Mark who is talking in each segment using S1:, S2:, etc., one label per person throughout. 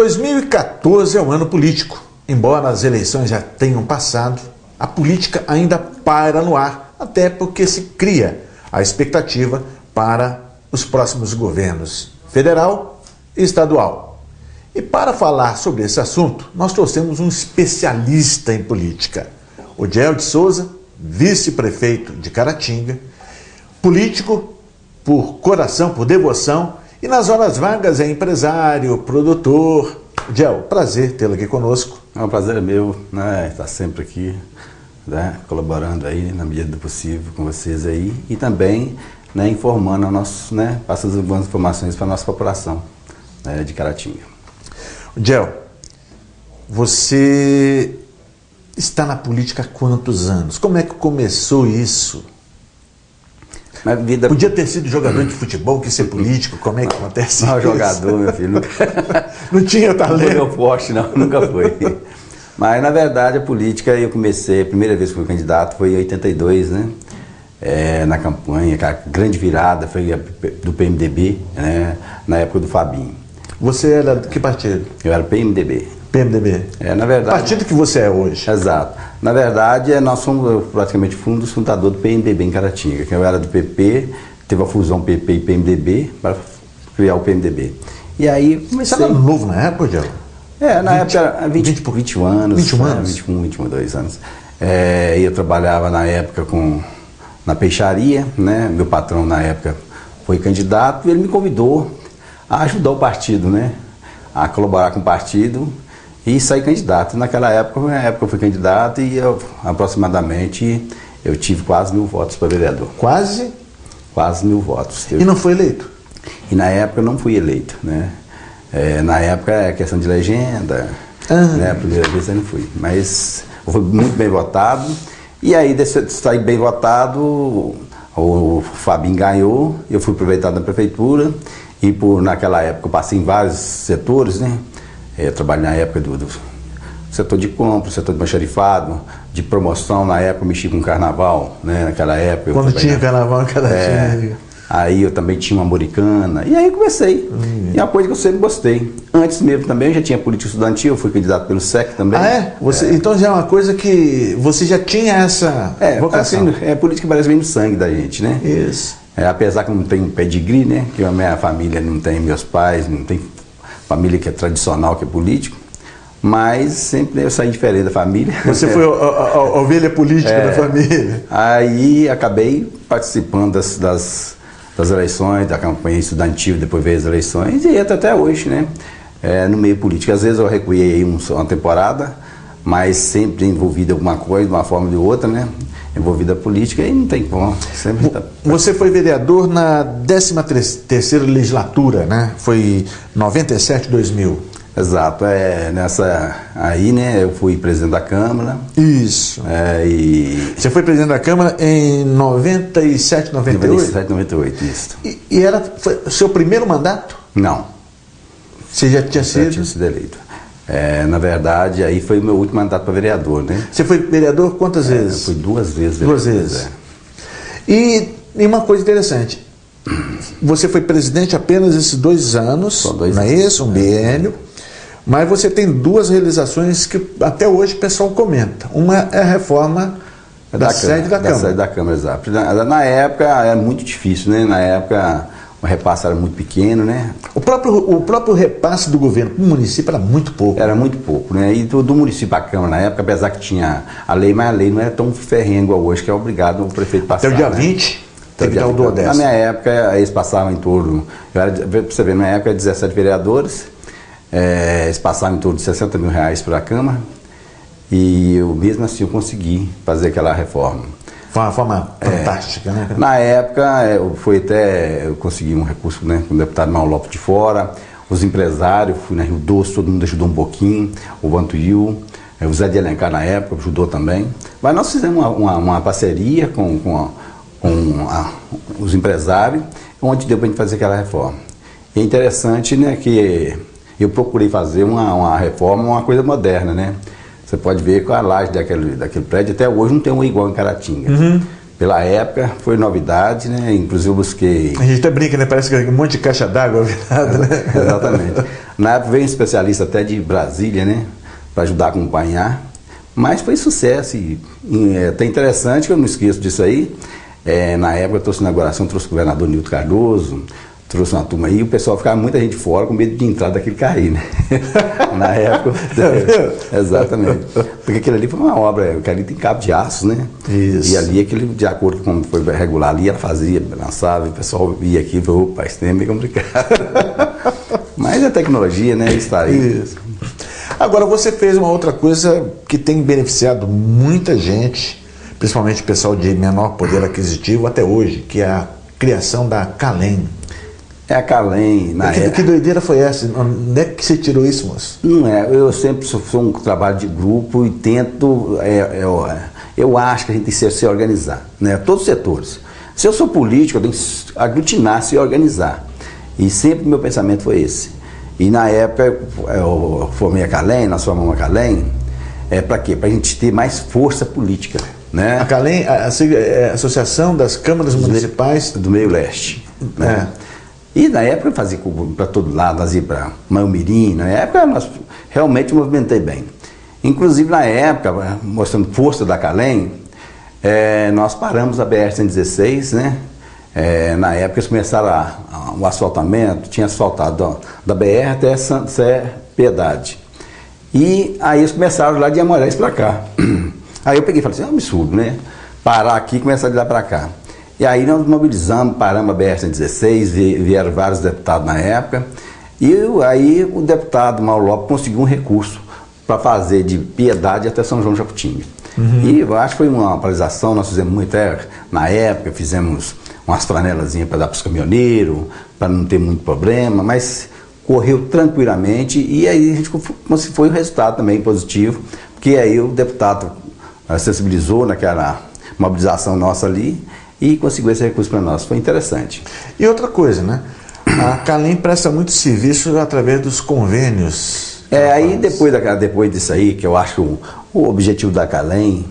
S1: 2014 é um ano político. Embora as eleições já tenham passado, a política ainda paira no ar, até porque se cria a expectativa para os próximos governos federal e estadual. E para falar sobre esse assunto, nós trouxemos um especialista em política, o Odiel de Souza, vice-prefeito de Caratinga, político por coração, por devoção, e nas horas vagas é empresário, produtor. Odiel, prazer tê-lo aqui conosco.
S2: É um prazer meu, né, estar sempre aqui, né, colaborando aí na medida do possível com vocês aí e também, né, informando a nossos, né, passando as boas informações para a nossa população, né, de Caratinga.
S1: Odiel, você está na política há quantos anos? Como é que começou isso?
S2: Na vida...
S1: Podia ter sido jogador de futebol, que ser político, como é que acontece
S2: não,
S1: isso?
S2: Jogador, meu filho.
S1: Não tinha talento?
S2: Não foi meu forte, não, nunca foi. Mas, na verdade, a política, eu comecei, a primeira vez que fui candidato foi em 82, né? Na campanha, a grande virada foi do PMDB, né? Na época do Fabinho.
S1: Você era de que partido?
S2: Eu era PMDB.
S1: PMDB.
S2: Na verdade...
S1: Partido que você é hoje.
S2: Exato. Na verdade, nós somos praticamente um dos fundadores do PMDB em Caratinga. Eu era do PP, teve a fusão PP e PMDB para criar o PMDB. E aí comecei...
S1: Você era novo na época, Odiel?
S2: Na época era 21 anos.
S1: 21 anos?
S2: 22 anos. Eu trabalhava na época na peixaria, né? Meu patrão na época foi candidato e ele me convidou a ajudar o partido, né? A colaborar com o partido e sair candidato. Naquela época eu fui candidato e aproximadamente eu tive quase 1000 votos para vereador.
S1: Quase?
S2: Quase 1000 votos.
S1: E não foi eleito?
S2: E na época eu não fui eleito, né? Na época é questão de legenda, né? A primeira vez eu não fui. Mas eu fui muito bem votado. E aí, de sair bem votado, o Fabinho ganhou, eu fui aproveitado na prefeitura. E naquela época eu passei em vários setores, né? Eu trabalhei na época do setor de compra, setor de almoxarifado, de promoção, na época eu mexi com carnaval, né? Naquela época.
S1: Quando tinha carnaval em Caratinga.
S2: Aí eu também tinha uma americana, e aí eu comecei. E é uma coisa que eu sempre gostei. Antes mesmo também eu já tinha política estudantil, eu fui candidato pelo SEC também.
S1: Ah, é? Então já é uma coisa que você já tinha essa vocação.
S2: Assim, política parece bem no sangue da gente, né?
S1: Isso.
S2: Apesar que eu não tenho pedigree, né? Que a minha família não tem, meus pais, não tem família que é tradicional, que é político. Mas sempre eu saí diferente da família.
S1: Você foi a ovelha política da família.
S2: Aí acabei participando das eleições, da campanha estudantil, depois veio as eleições e até hoje, né? No meio político. Às vezes eu recuei aí uma temporada, mas sempre envolvido em alguma coisa, de uma forma ou de outra, né? Envolvida política e não tem como.
S1: Você foi vereador na 13ª legislatura, né? Foi 97, 2000.
S2: Exato, nessa aí, né, eu fui presidente da Câmara.
S1: Isso. Você foi presidente da Câmara em 97, 98?
S2: 97, 98, isso.
S1: E foi o seu primeiro mandato?
S2: Não.
S1: Você já tinha sido?
S2: Já tinha sido eleito. Na verdade, aí foi o meu último mandato para vereador, né?
S1: Você foi vereador quantas vezes?
S2: Eu fui 2 vezes.
S1: Duas vezes. E uma coisa interessante, você foi presidente apenas esses 2 anos,
S2: Só 2
S1: não é
S2: anos.
S1: isso? Um biênio. Mas você tem 2 realizações que até hoje o pessoal comenta. Uma é a reforma da sede da Câmara.
S2: Da sede da Câmara, exato. Na época era muito difícil, né? Na época o repasse era muito pequeno, né?
S1: O próprio repasse do governo para o município era muito pouco.
S2: Era muito pouco, né? E do município à Câmara, na época, apesar que tinha a lei, mas a lei não era tão ferrenha igual hoje, que é obrigado o prefeito passar.
S1: Até o dia 20, teve que dar o duodécimo.
S2: Na minha época, eles passavam em torno, para você ver, na minha época, 17 vereadores, eles passavam em torno de 60 mil reais para a Câmara, e eu mesmo assim eu consegui fazer aquela reforma.
S1: Foi uma forma fantástica, né?
S2: Na época, eu consegui um recurso, né, com o deputado Mauro Lopes de Fora, os empresários, fui na Rio Doce, todo mundo ajudou um pouquinho, o Vantuil, o Zé de Alencar na época ajudou também. Mas nós fizemos uma parceria com os empresários, onde deu para a gente fazer aquela reforma. E é interessante, né, que eu procurei fazer uma reforma, uma coisa moderna, né? Você pode ver que a laje daquele prédio até hoje não tem um igual em Caratinga. Pela época, foi novidade, né? Inclusive eu busquei...
S1: A gente até brinca, né? Parece que um monte de caixa d'água virada, né?
S2: Exatamente. Na época veio um especialista até de Brasília, né? Para ajudar a acompanhar. Mas foi sucesso e até interessante, que eu não esqueço disso aí. Na época eu trouxe inauguração, trouxe o governador Nilton Cardoso, trouxe uma turma aí, e o pessoal ficava muita gente fora com medo de entrar daquele cair, né? Na época. Exatamente. Porque aquilo ali foi uma obra, o ali tem cabo de aço, né?
S1: Isso.
S2: E ali aquele, de acordo com como foi regular ali, ela fazia, lançava, e o pessoal via aqui e falou, opa, isso é meio complicado. Mas a tecnologia, né? Está aí.
S1: Isso. Agora, você fez uma outra coisa que tem beneficiado muita gente, principalmente o pessoal de menor poder aquisitivo até hoje, que é a criação da Calem.
S2: A Calem, na época...
S1: Que doideira foi essa? Onde é que você tirou isso, moço?
S2: Não é, eu sempre sou um trabalho de grupo e tento, eu acho que a gente tem que se organizar, né? Todos os setores. Se eu sou político, eu tenho que aglutinar, se organizar. E sempre meu pensamento foi esse. E na época eu formei a Calem, nós formamos a Calem, para quê? Para a gente ter mais força política, né?
S1: A Calem é a Associação das Câmaras Municipais
S2: do Meio Leste, né? E na época eu fazia para todo lado, nós ia para Maiomirim, na época nós realmente movimentei bem. Inclusive na época, mostrando força da Calem, nós paramos a BR-116, né? Na época eles começaram o asfaltamento, tinha asfaltado da BR até Sé Piedade. E aí eles começaram lá de Amoréis para cá. Aí eu peguei e falei assim, é um absurdo, né? Parar aqui e começar de lá para cá. E aí nós mobilizamos, paramos a BR-116, vieram vários deputados na época. E aí o deputado Mauro Lopes conseguiu um recurso para fazer de Piedade até São João Jacutinga. E eu acho que foi uma paralisação, nós fizemos muito, na época fizemos umas flanelazinhas para dar para os caminhoneiros, para não ter muito problema, mas correu tranquilamente e aí a gente foi o resultado também positivo, porque aí o deputado sensibilizou naquela mobilização nossa ali e conseguiu esse recurso para nós. Foi interessante.
S1: E outra coisa, né? A Calem presta muito serviço através dos convênios.
S2: Aí depois disso aí, que eu acho que o objetivo da Calem,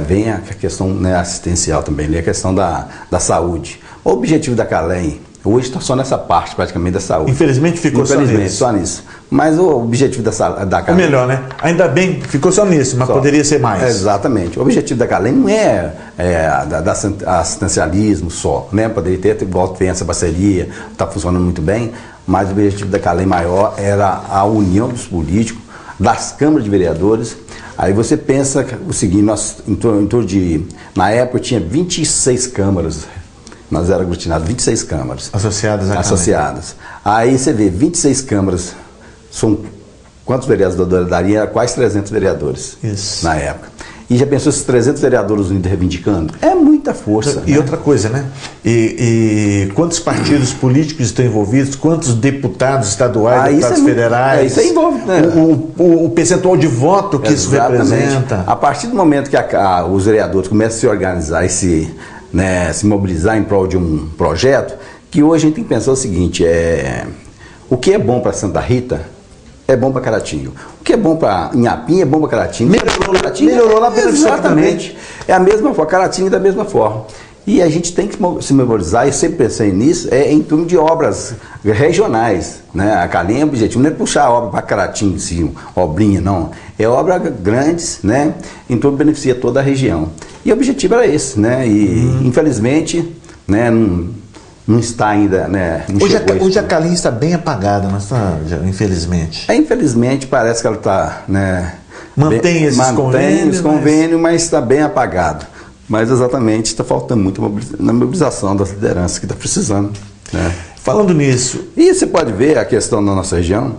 S2: vem a questão, né, assistencial também, a questão da saúde. O objetivo da Calem hoje está só nessa parte praticamente da saúde.
S1: Infelizmente ficou
S2: só nisso. Mas o objetivo da Calem...
S1: Ou melhor, né? Ainda bem que ficou só nisso, mas poderia ser mais.
S2: Exatamente. O objetivo da Calem não é assistencialismo só, né? Poderia ter, igual tem essa parceria, está funcionando muito bem, mas o objetivo da Calem maior era a união dos políticos, das câmaras de vereadores. Aí você pensa o seguinte, nós, em torno de... Na época tinha 26 câmaras, nós éramos aglutinados, 26 câmaras.
S1: Associadas à
S2: Associadas. Aí você vê, 26 câmaras, são quantos vereadores daria? Quase 300 vereadores.
S1: Isso.
S2: Na época. E já pensou esses 300 vereadores unidos reivindicando? É muita força.
S1: E outra coisa, né? E quantos partidos políticos estão envolvidos, quantos deputados estaduais, deputados federais.
S2: Isso aí envolve, né?
S1: O percentual de voto que isso representa.
S2: A partir do momento que os vereadores começam a se organizar e se mobilizar em prol de um projeto, que hoje a gente tem que pensar o seguinte, o que é bom para Santa Rita é bom para Caratinga. O que é bom para Inhapim é bom para Caratinga.
S1: Melhorou lá pelo
S2: exatamente. É a mesma forma, Caratinga da mesma forma. E a gente tem que se mobilizar, eu sempre pensei nisso, em torno de obras regionais, né? A Calem, o objetivo não é puxar a obra para Caratinga, sim, obrinha, não. É obra grandes, né? Então beneficia toda a região. E o objetivo era esse, né? E infelizmente, né, não está ainda, né?
S1: Hoje a Calem está bem apagada, mas está, infelizmente.
S2: Infelizmente parece que ela está, né?
S1: Mantém esses convênios,
S2: mas está bem apagado. Mas exatamente está faltando muito na mobilização das lideranças que está precisando, né?
S1: Falando nisso,
S2: e você pode ver a questão da nossa região,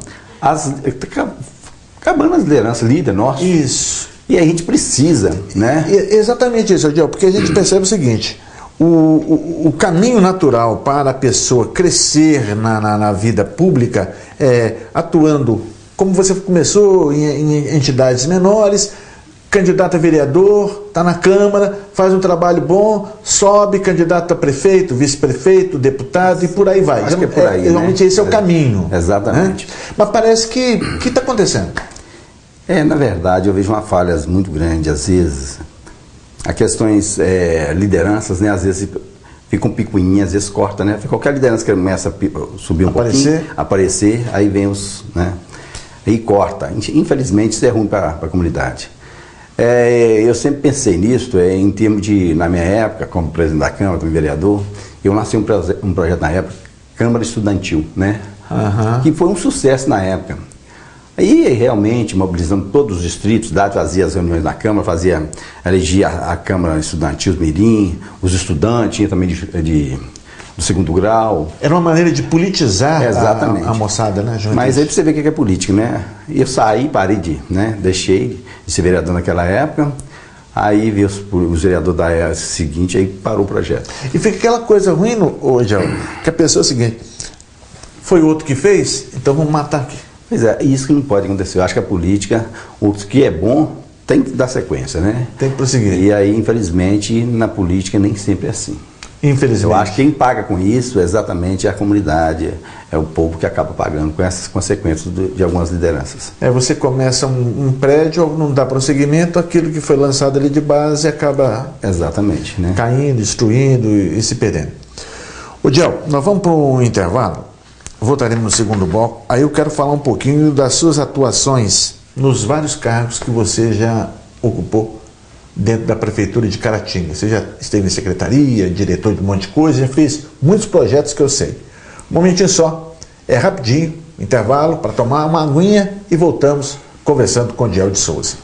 S2: acabando as lideranças, líder nosso.
S1: Isso.
S2: E a gente precisa, né?
S1: Exatamente isso, Adiel, porque a gente percebe o seguinte. O caminho natural para a pessoa crescer na vida pública é atuando, como você começou, em entidades menores, candidato a vereador, está na Câmara, faz um trabalho bom, sobe, candidato a prefeito, vice-prefeito, deputado e por aí vai.
S2: Acho que é por aí,
S1: realmente esse é o caminho.
S2: Exatamente.
S1: Né? Mas parece que está acontecendo.
S2: Na verdade, eu vejo uma falha muito grande, às vezes. A questões, lideranças, né, às vezes fica um picuinha, às vezes corta, né? Qualquer liderança que começa a subir um pouquinho, aparecer, aí vem os, né? Aí corta. Infelizmente isso é ruim para a comunidade. Eu sempre pensei nisso, em termos de, na minha época, como presidente da Câmara, como vereador, eu lancei um projeto na época, Câmara Estudantil, né? Que foi um sucesso na época. Aí realmente mobilizando todos os distritos, fazia as reuniões na Câmara, elegia a Câmara Estudantil, os mirim, os estudantes, tinha também do segundo grau.
S1: Era uma maneira de politizar a moçada, né, João?
S2: Mas aí pra você ver o que é política, né? Eu saí, parei deixei de ser vereador naquela época, aí veio os vereadores da era seguinte, aí parou o projeto.
S1: E fica aquela coisa ruim, hoje, que a pessoa é o seguinte, foi outro que fez, então vamos matar aqui.
S2: Pois é, isso que não pode acontecer. Eu acho que a política, o que é bom, tem que dar sequência, né?
S1: Tem que prosseguir.
S2: E aí, infelizmente, na política nem sempre é assim.
S1: Infelizmente.
S2: Eu acho que quem paga com isso é exatamente a comunidade, é o povo que acaba pagando com essas consequências de algumas lideranças.
S1: Você começa um prédio, não dá prosseguimento, aquilo que foi lançado ali de base acaba
S2: exatamente, né?
S1: Caindo, destruindo e se perdendo. Diel, nós vamos para um intervalo, voltaremos no segundo bloco, aí eu quero falar um pouquinho das suas atuações nos vários cargos que você já ocupou dentro da Prefeitura de Caratinga. Você já esteve em secretaria, diretor de um monte de coisa, já fez muitos projetos que eu sei. Um momentinho só, rapidinho, intervalo para tomar uma aguinha e voltamos conversando com o Diel de Souza.